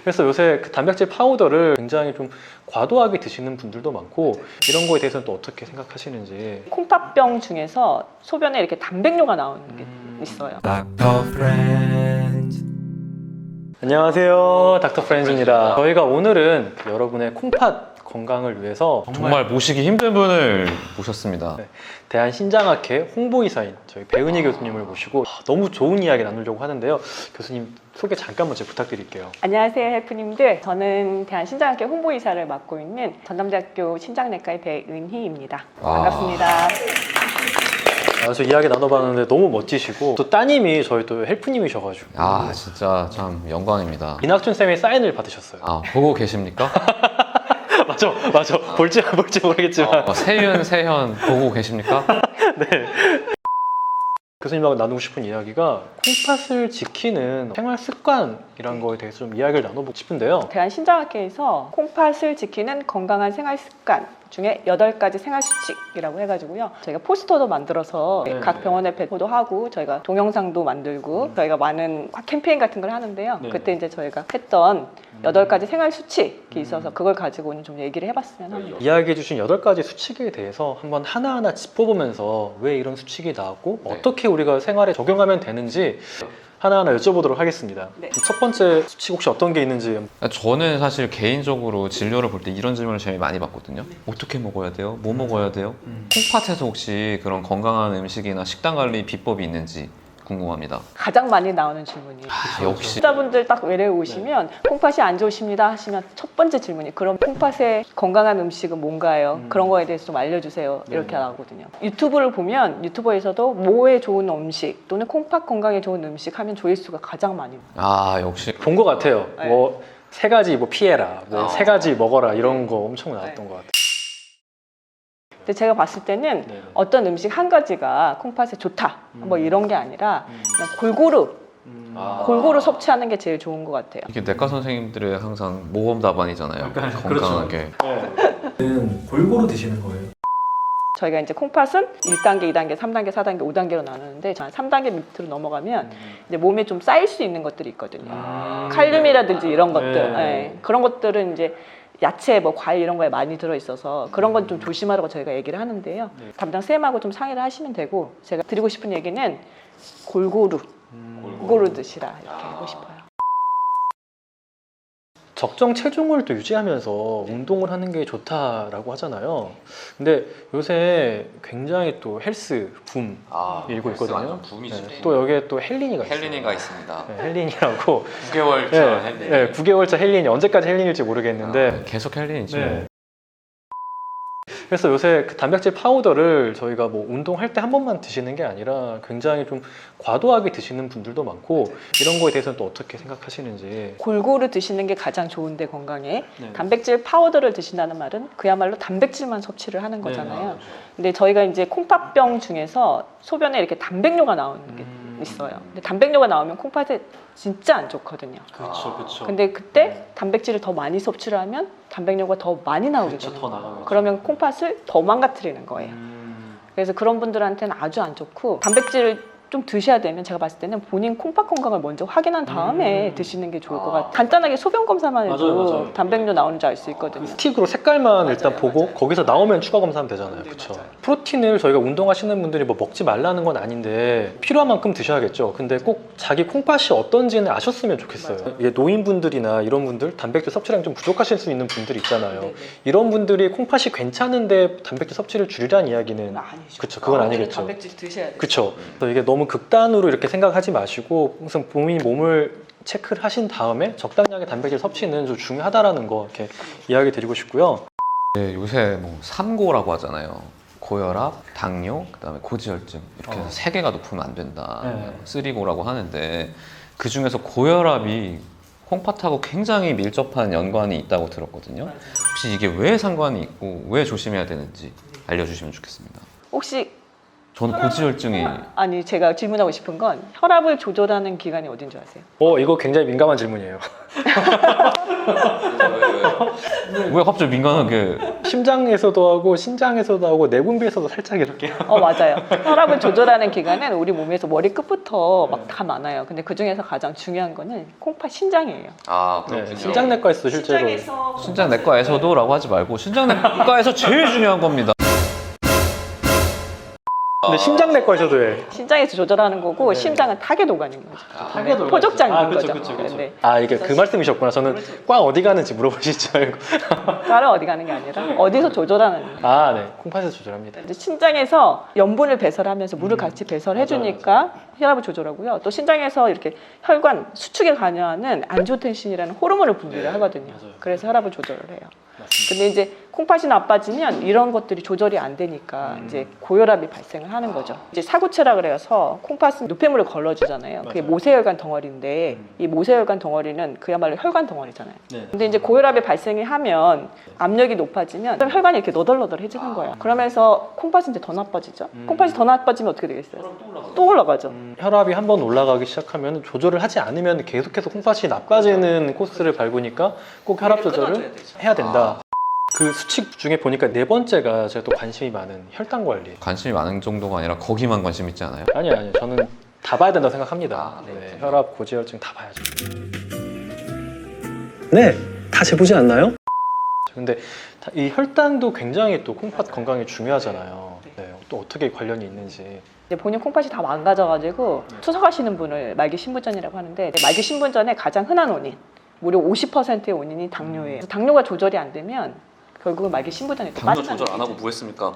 그래서 요새 그 단백질 파우더를 굉장히 좀 과도하게 드시는 분들도 많고 이런 거에 대해서는 또 어떻게 생각하시는지. 콩팥병 중에서 소변에 이렇게 단백뇨가 나오는 게 있어요. 안녕하세요, 닥터 프렌즈입니다. 저희가 오늘은 여러분의 콩팥 건강을 위해서 정말 모시기 힘든 분을 모셨습니다. 네, 대한신장학회 홍보이사인 저희 배은희 교수님을 모시고 너무 좋은 이야기 나누려고 하는데요. 교수님 소개 잠깐 먼저 부탁드릴게요. 안녕하세요, 헬프님들. 저는 대한신장학회 홍보이사를 맡고 있는 전남대학교 신장내과의 배은희입니다. 반갑습니다. 저 이야기 나눠봤는데 너무 멋지시고 또 따님이 저희 또 헬프님이셔가지고 아 진짜 참 영광입니다. 이낙준 쌤의 사인을 받으셨어요. 아 보고 계십니까? 맞아. 볼지 안 볼지 모르겠지만 세현 보고 계십니까? 네. 교수님하고 나누고 싶은 이야기가 콩팥을 지키는 생활 습관이란 거에 대해서 좀 이야기를 나눠보고 싶은데요. 대한신장학회에서 콩팥을 지키는 건강한 생활 습관 중에 8가지 생활 수칙이라고 해가지고요. 저희가 포스터도 만들어서 네. 각 병원에 배포도 하고 저희가 동영상도 만들고 저희가 많은 캠페인 같은 걸 하는데요. 네. 그때 이제 저희가 했던 8가지 생활 수칙이 있어서 그걸 가지고 오늘 좀 얘기를 해봤으면 합니다. 이야기해 주신 8가지 수칙에 대해서 한번 하나하나 짚어보면서 왜 이런 수칙이 나왔고 네. 어떻게 우리가 생활에 적용하면 되는지 하나하나 여쭤보도록 하겠습니다. 네. 첫 번째 수칙 혹시 어떤 게 있는지. 저는 사실 개인적으로 진료를 볼 때 이런 질문을 제일 많이 받거든요. 어떻게 먹어야 돼요? 뭐 먹어야 돼요? 콩팥에서 혹시 그런 건강한 음식이나 식단 관리 비법이 있는지 궁금합니다. 가장 많이 나오는 질문이에요. 역시 환자분들 딱 외래에 오시면 콩팥이 안 좋으십니다 하시면 첫 번째 질문이 그럼 콩팥의 건강한 음식은 뭔가요? 그런 거에 대해서 좀 알려주세요. 이렇게 나오거든요. 유튜브를 보면 유튜버에서도 모에 좋은 음식 또는 콩팥 건강에 좋은 음식 하면 조회수가 가장 많이 나와요. 역시 본 것 같아요. 네. 뭐 3가지 뭐 피해라, 뭐 3가지 먹어라 이런 거 엄청 나왔던 것 같아요. 근데 제가 봤을 때는 네. 어떤 음식 한 가지가 콩팥에 좋다 뭐 이런 게 아니라 그냥 골고루 섭취하는 게 제일 좋은 것 같아요. 이게 내과 선생님들의 항상 모범 답안이잖아요. 건강하게. 골고루 드시는 거예요. 저희가 이제 콩팥은 1단계, 2단계, 3단계, 4단계, 5단계로 나누는데 3단계 밑으로 넘어가면 이제 몸에 좀 쌓일 수 있는 것들이 있거든요. 칼륨이라든지 이런 것들, 네. 그런 것들은 이제 야채, 뭐 과일 이런 거에 많이 들어있어서 그런 건 좀 조심하라고 저희가 얘기를 하는데요. 담당 쌤하고 좀 상의를 하시면 되고 제가 드리고 싶은 얘기는 골고루 드시라 이렇게 하고 싶어요. 적정 체중을 또 유지하면서 운동을 하는 게 좋다라고 하잖아요. 근데 요새 굉장히 또 헬스 붐 일고 있거든요. 네, 또 여기에 또 헬린이가 있어요. 헬린이가 있습니다. 네, 헬린이라고 9개월차 네, 9개월차 헬린이 언제까지 헬린일지 모르겠는데 계속 헬린이지. 네. 그래서 요새 그 단백질 파우더를 저희가 뭐 운동할 때 한 번만 드시는 게 아니라 굉장히 좀 과도하게 드시는 분들도 많고 이런 거에 대해서는 또 어떻게 생각하시는지. 골고루 드시는 게 가장 좋은데 건강에 네. 단백질 파우더를 드신다는 말은 그야말로 단백질만 섭취를 하는 거잖아요. 네. 근데 저희가 이제 콩팥병 중에서 소변에 이렇게 단백뇨가 나오는 게 있어요. 근데 단백뇨가 나오면 콩팥에 진짜 안 좋거든요. 그렇죠. 근데 그때 단백질을 더 많이 섭취를 하면 단백뇨가 더 많이 나오게 되는 더 거예요. 나가겠죠. 그러면 콩팥을 더 망가뜨리는 거예요. 그래서 그런 분들한테는 아주 안 좋고 단백질을 좀 드셔야 되면 제가 봤을 때는 본인 콩팥 건강을 먼저 확인한 다음에 드시는 게 좋을 것 같아요. 간단하게 소변 검사만 해도 맞아요. 단백뇨 나오는지 알 수 있거든요. 스틱으로 색깔만 일단 보고 거기서 나오면 추가 검사하면 되잖아요. 그렇죠. 프로틴을 저희가 운동하시는 분들이 뭐 먹지 말라는 건 아닌데 필요한 만큼 드셔야겠죠. 근데 꼭 자기 콩팥이 어떤지는 아셨으면 좋겠어요. 이게 노인분들이나 이런 분들 단백질 섭취량이 좀 부족하실 수 있는 분들이 있잖아요. 네네. 이런 분들이 콩팥이 괜찮은데 단백질 섭취를 줄이라는 이야기는 그렇죠. 그건 아니겠죠. 단백질 드셔야 돼요. 그렇죠. 그래서 이게 너무 극단으로 이렇게 생각하지 마시고 항상 본인이 몸을 체크를 하신 다음에 적당량의 단백질 섭취는 좀 중요하다라는 거 이렇게 이야기 드리고 싶고요. 네, 요새 뭐 3고라고 하잖아요. 고혈압, 당뇨, 그다음에 고지혈증 이렇게 해서 3개가 높으면 안 된다. 네. 3고라고 하는데 그 중에서 고혈압이 콩팥하고 굉장히 밀접한 연관이 있다고 들었거든요. 혹시 이게 왜 상관이 있고 왜 조심해야 되는지 알려주시면 좋겠습니다. 혹시 저는 고지혈증이 아니 제가 질문하고 싶은 건 혈압을 조절하는 기관이 어딘 줄 아세요? 이거 굉장히 민감한 질문이에요. 왜 갑자기 민감하게 심장에서도 하고 신장에서도 하고 내분비에서도 살짝 이렇게. 맞아요. 혈압을 조절하는 기관은 우리 몸에서 머리 끝부터 막 다 많아요. 근데 그 중에서 가장 중요한 거는 콩팥 신장이에요. 아 네, 신장내과에서 실제로. 신장내과에서도라고 하지 말고 신장내과에서 제일 중요한 겁니다. 근데 심장내과에서도 해. 신장에서 조절하는 거고 네. 심장은 타겟 오간인 거죠. 타겟 오간. 포적장인 그쵸, 거죠. 그쵸, 그쵸. 네. 이게 그 말씀이셨구나. 저는 과 어디 가는지 물어보실 줄 알고. 과를 어디 가는 게 아니라 어디서 조절하는 거예요. 네. 콩팥에서 조절합니다. 이제 신장에서 염분을 배설하면서 물을 같이 배설해 주니까 혈압을 조절하고요. 또 신장에서 이렇게 혈관 수축에 관여하는 안지오텐신이라는 호르몬을 분비를 하거든요. 맞아요. 그래서 혈압을 조절을 해요. 맞습니다. 근데 이제 콩팥이 나빠지면 이런 것들이 조절이 안 되니까 이제 고혈압이 발생을 하는 거죠. 이제 사구체라 그래서 콩팥은 노폐물을 걸러주잖아요. 그게 맞아요. 모세혈관 덩어리인데 이 모세혈관 덩어리는 그야말로 혈관 덩어리잖아요. 네. 근데 이제 고혈압이 발생이 하면 압력이 높아지면 혈관이 이렇게 너덜너덜해지는 거예요. 그러면서 콩팥이 이제 더 나빠지죠. 콩팥이 더 나빠지면 어떻게 되겠어요? 또 올라가죠. 혈압이 한번 올라가기 시작하면 조절을 하지 않으면 계속해서 콩팥이 나빠지는 코스를 밟으니까 꼭 혈압 조절을 해야 된다. 그 수칙 중에 보니까 네 번째가 제가 또 관심이 많은 혈당 관리. 관심이 많은 정도가 아니라 거기만 관심 있지 않아요? 아니요. 저는 다 봐야 된다고 생각합니다. 네. 네, 혈압, 고지혈증 다 봐야죠. 네, 다 재보지 않나요? 근데 이 혈당도 굉장히 또 콩팥 건강에 중요하잖아요. 네, 또 어떻게 관련이 있는지. 이제 본인 콩팥이 다 망가져가지고 투석하시는 분을 말기 신부전이라고 하는데 말기 신부전의 가장 흔한 원인 무려 50%의 원인이 당뇨예요. 당뇨가 조절이 안 되면 결국은 말기 신부전에 또 당뇨 빠지는 조절 안 하고 거죠. 뭐 했습니까?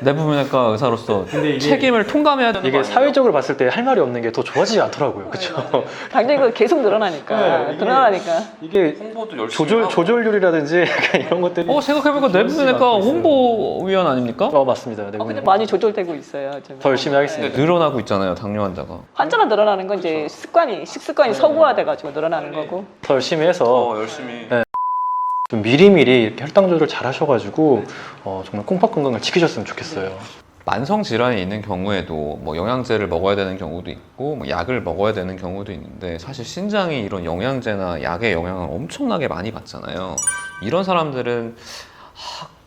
내부면외과 의사로서 근데 이게- 책임을 통감해야 되는 거 이게 아니에요? 사회적으로 봤을 때 할 말이 없는 게 더 좋아지지 않더라고요. 그렇죠? 당뇨가 계속 늘어나니까 네, 이게- 늘어나니까 이게 홍보도 열심히 하고. 조절률이라든지 약간 이런 것들이 생각해보니까 내부면외과 홍보위원 아닙니까? 맞습니다. 네, 근데 많이 조절되고 있어요. 지금. 더 열심히 하겠습니다. 늘어나고 있잖아요, 당뇨 환자가. 환자가 늘어나는 건 이제 식습관이 서구화돼가지고 늘어나는 거고. 더 열심히 해서 열심히. 네. 좀 미리미리 이렇게 혈당 조절 잘 하셔가지고 정말 콩팥 건강을 지키셨으면 좋겠어요. 만성 질환이 있는 경우에도 뭐 영양제를 먹어야 되는 경우도 있고 뭐 약을 먹어야 되는 경우도 있는데 사실 신장이 이런 영양제나 약의 영향을 엄청나게 많이 받잖아요. 이런 사람들은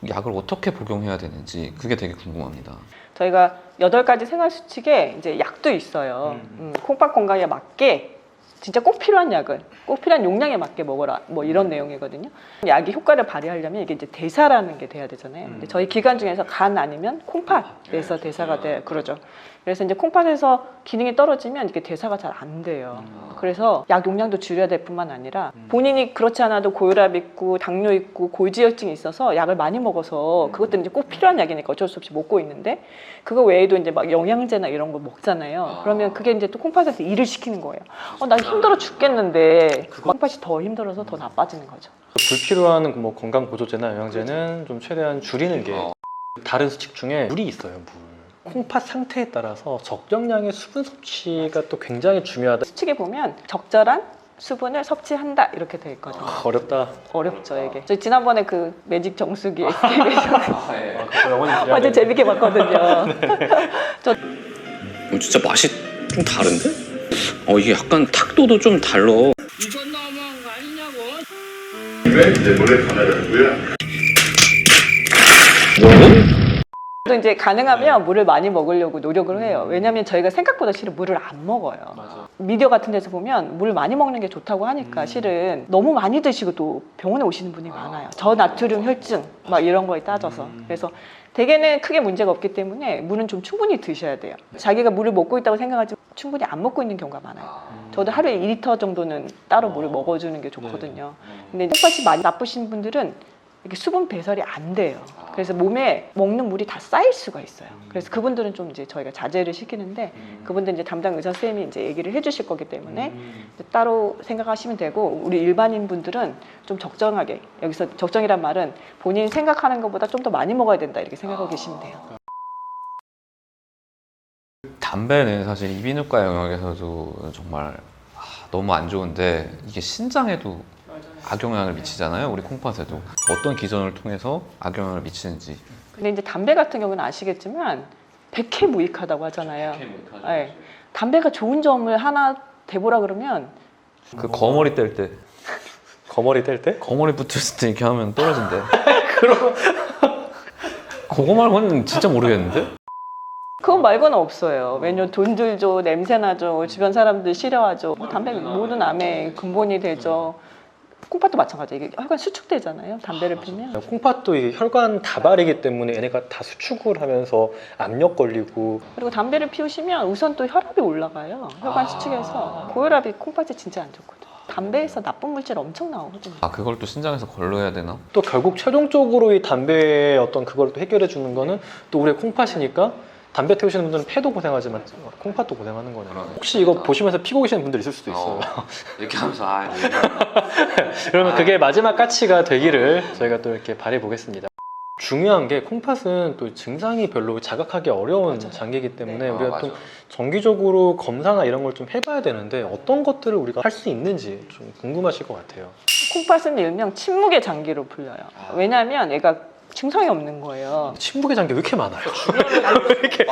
약을 어떻게 복용해야 되는지 그게 되게 궁금합니다. 저희가 8가지 생활 수칙에 이제 약도 있어요. 콩팥 건강에 맞게 진짜 꼭 필요한 약을 꼭 필요한 용량에 맞게 먹어라 뭐 이런 내용이거든요. 약이 효과를 발휘하려면 이게 이제 대사라는 게 돼야 되잖아요. 근데 저희 기관 중에서 간 아니면 콩팥에서 대사가 돼 그러죠. 그래서 이제 콩팥에서 기능이 떨어지면 이게 대사가 잘 안 돼요. 그래서 약 용량도 줄여야 될 뿐만 아니라 본인이 그렇지 않아도 고혈압 있고 당뇨 있고 고지혈증이 있어서 약을 많이 먹어서 그것들은 이제 꼭 필요한 약이니까 어쩔 수 없이 먹고 있는데 그거 외에도 이제 막 영양제나 이런 거 먹잖아요. 그러면 그게 이제 또 콩팥에서 일을 시키는 거예요. 나 힘들어 죽겠는데 콩팥이 더 힘들어서 더 나빠지는 거죠. 불필요한 뭐 건강 보조제나 영양제는 좀 최대한 줄이는 게 다른 수칙 중에 물이 있어요. 물. 콩팥 상태에 따라서 적정량의 수분 섭취가 또 굉장히 중요하다. 수칙에 보면 적절한 수분을 섭취한다 이렇게 돼 있거든요. 어렵다. 어렵죠 이게. 저 지난번에 그 매직 정수기 SK에서 완전 재밌게 봤거든요. 진짜 맛이 좀 다른데? 이게 약간 탁도도 좀 달라. 이건 너무한 거 아니냐고. 왜 이제 몰래 카메라를 왜? 또 이제 가능하면 물을 많이 먹으려고 노력을 해요. 왜냐하면 저희가 생각보다 실은 물을 안 먹어요. 미디어 같은 데서 보면 물 많이 먹는 게 좋다고 하니까 실은 너무 많이 드시고 또 병원에 오시는 분이 많아요. 저나트륨 혈증 막 이런 거에 따져서. 그래서 대개는 크게 문제가 없기 때문에 물은 좀 충분히 드셔야 돼요. 자기가 물을 먹고 있다고 생각하지 충분히 안 먹고 있는 경우가 많아요. 저도 하루에 2리터 정도는 따로 물을 먹어주는 게 좋거든요. 근데 콩팥이 많이 나쁘신 분들은 이렇게 수분 배설이 안 돼요. 그래서 몸에 먹는 물이 다 쌓일 수가 있어요. 그래서 그분들은 좀 이제 저희가 자제를 시키는데 그분들 이제 담당 의사 선생님이 이제 얘기를 해주실 거기 때문에 이제 따로 생각하시면 되고 우리 일반인 분들은 좀 적정하게 여기서 적정이란 말은 본인 생각하는 것보다 좀 더 많이 먹어야 된다 이렇게 생각하고 계시면 돼요. 담배는 사실 이비인후과 영역에서도 정말 너무 안 좋은데 이게 신장에도 악영향을 미치잖아요. 우리 콩팥에도 어떤 기전을 통해서 악영향을 미치는지. 근데 이제 담배 같은 경우는 아시겠지만 백해무익하다고 하잖아요. 네. 담배가 좋은 점을 하나 대보라 그러면 그 거머리 뗄 때 거머리 뗄 때? 거머리 붙었을 때 이렇게 하면 떨어진대. 그거 말고는 진짜 모르겠는데? 그거 말고는 없어요. 왜냐면 돈 들죠, 냄새 나죠, 주변 사람들 싫어하죠. 뭐 담배 모든 암에 근본이 되죠. 콩팥도 마찬가지예요. 이게 혈관 수축되잖아요. 담배를 피면. 콩팥도 이게 혈관 다발이기 때문에 얘네가 다 수축을 하면서 압력 걸리고. 그리고 담배를 피우시면 우선 또 혈압이 올라가요. 혈관 수축해서 고혈압이 콩팥에 진짜 안 좋거든요. 담배에서 나쁜 물질 엄청 나오거든요. 아 그걸 또 신장에서 걸러야 되나? 또 결국 최종적으로 이 담배의 어떤 그걸 또 해결해 주는 거는 또 우리의 콩팥이니까 담배 태우시는 분들은 폐도 고생하지만 콩팥도 고생하는 거네요. 혹시 이거 보시면서 피고 계시는 분들 있을 수도 있어요. 이렇게 하면서 그러면 그게 마지막 가치가 되기를 저희가 또 이렇게 바래 보겠습니다. 중요한 게 콩팥은 또 증상이 별로 자각하기 어려운 장기이기 때문에 우리가 좀 정기적으로 검사나 이런 걸 좀 해봐야 되는데 어떤 것들을 우리가 할 수 있는지 좀 궁금하실 것 같아요. 콩팥은 일명 침묵의 장기로 불려요. 왜냐하면 얘가 증상이 없는 거예요. 침묵의 장기 왜 이렇게 많아요? 왜 이렇게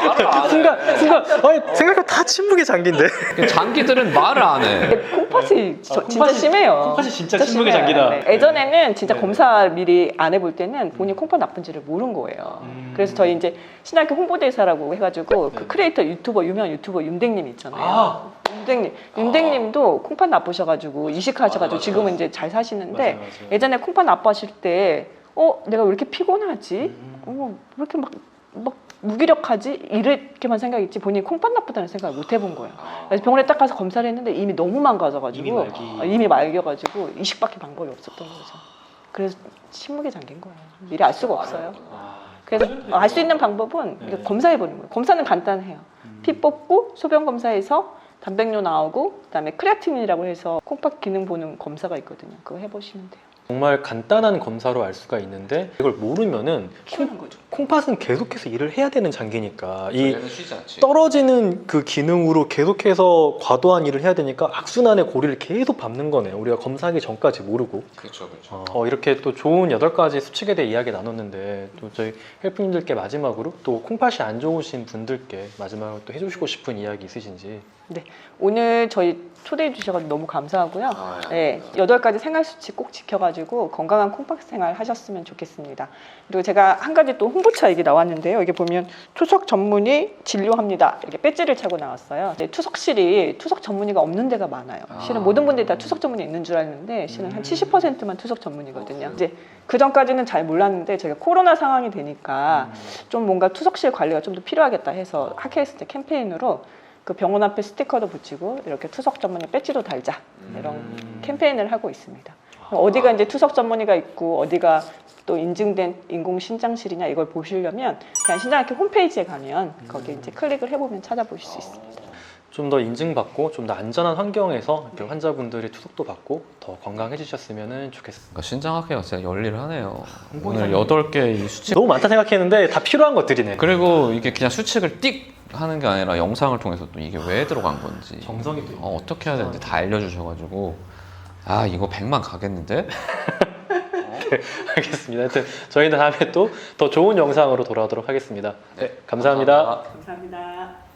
순간 아니 생각해보면 다 침묵의 장기인데. 장기들은 말을 안 해. 콩팥이 진짜 심해요. 콩팥이 진짜 침묵의 장기다. 네. 예전에는 진짜 네. 검사 미리 안 해볼 때는 본인 콩팥 나쁜지를 모른 거예요. 그래서 저희 이제 신학교 홍보대사라고 해가지고 그 크리에이터 유튜버 유명 유튜버 윤댕님 있잖아요. 윤댕님도 콩팥 나쁘셔가지고 이식하셔가지고 지금은 이제 잘 사시는데 맞아요. 예전에 콩팥 나빠하실 때 내가 왜 이렇게 피곤하지? 왜 이렇게 막 무기력하지? 이렇게만 생각했지 본인이 콩팥 나쁘다는 생각을 못 해본 거예요. 그래서 병원에 딱 가서 검사를 했는데 이미 너무 망가져가지고 이미 말겨가지고 이식밖에 방법이 없었던 거죠. 그래서 침묵의 장기인 거예요. 미리 알 수가 없어요. 그래서 알 수 있는 방법은 이거 검사해보는 거예요. 검사는 간단해요. 피 뽑고 소변 검사해서 단백뇨 나오고 그다음에 크레아틴이라고 해서 콩팥 기능 보는 검사가 있거든요. 그거 해보시면 돼요. 정말 간단한 검사로 알 수가 있는데 이걸 모르면은 키우는 거죠. 콩팥은 계속해서 일을 해야 되는 장기니까 이 얘는 쉬지 않지. 떨어지는 그 기능으로 계속해서 과도한 일을 해야 되니까 악순환의 고리를 계속 밟는 거네요. 우리가 검사하기 전까지 모르고. 그렇죠. 이렇게 또 좋은 8가지 수칙에 대해 이야기 나눴는데 또 저희 헬프님들께 마지막으로 또 콩팥이 안 좋으신 분들께 마지막으로 또 해주시고 싶은 이야기 있으신지. 네, 오늘 저희 초대해 주셔서 너무 감사하고요. 네, 8가지 생활 수칙 꼭 지켜가지고 건강한 콩팥 생활 하셨으면 좋겠습니다. 그리고 제가 한 가지 또 홍보차 얘기 나왔는데요. 여기 보면 투석 전문의 진료합니다. 이렇게 배지를 차고 나왔어요. 네, 투석실이 투석 전문의가 없는 데가 많아요. 실은 모든 분들이 다 투석 전문의 있는 줄 알았는데 실은 한 70%만 투석 전문이거든요. 이제 그 전까지는 잘 몰랐는데 저희가 코로나 상황이 되니까 좀 뭔가 투석실 관리가 좀 더 필요하겠다 해서 하케이스트 캠페인으로 그 병원 앞에 스티커도 붙이고 이렇게 투석 전문의 배지도 달자 이런 캠페인을 하고 있습니다. 어디가 이제 투석 전문의가 있고 어디가 또 인증된 인공신장실이냐 이걸 보시려면 그냥 신장학회 홈페이지에 가면 거기 이제 클릭을 해보면 찾아보실 수 있습니다. 좀 더 인증받고 좀 더 안전한 환경에서 이렇게 환자분들이 투석도 받고 더 건강해지셨으면 좋겠습니다. 그러니까 신장학회가 진짜 열일하네요. 오늘 8개 이 수칙. 너무 많다 생각했는데 다 필요한 것들이네. 그리고 이게 그냥 수칙을 띡 하는 게 아니라 영상을 통해서 또 이게 왜 들어간 건지 정성이 또 있네. 어떻게 해야 되는지 다 알려주셔가지고 이거 100만 가겠는데? 알겠습니다. 하여튼 저희는 다음에 또 더 좋은 영상으로 돌아오도록 하겠습니다. 네, 감사합니다. 감사합니다.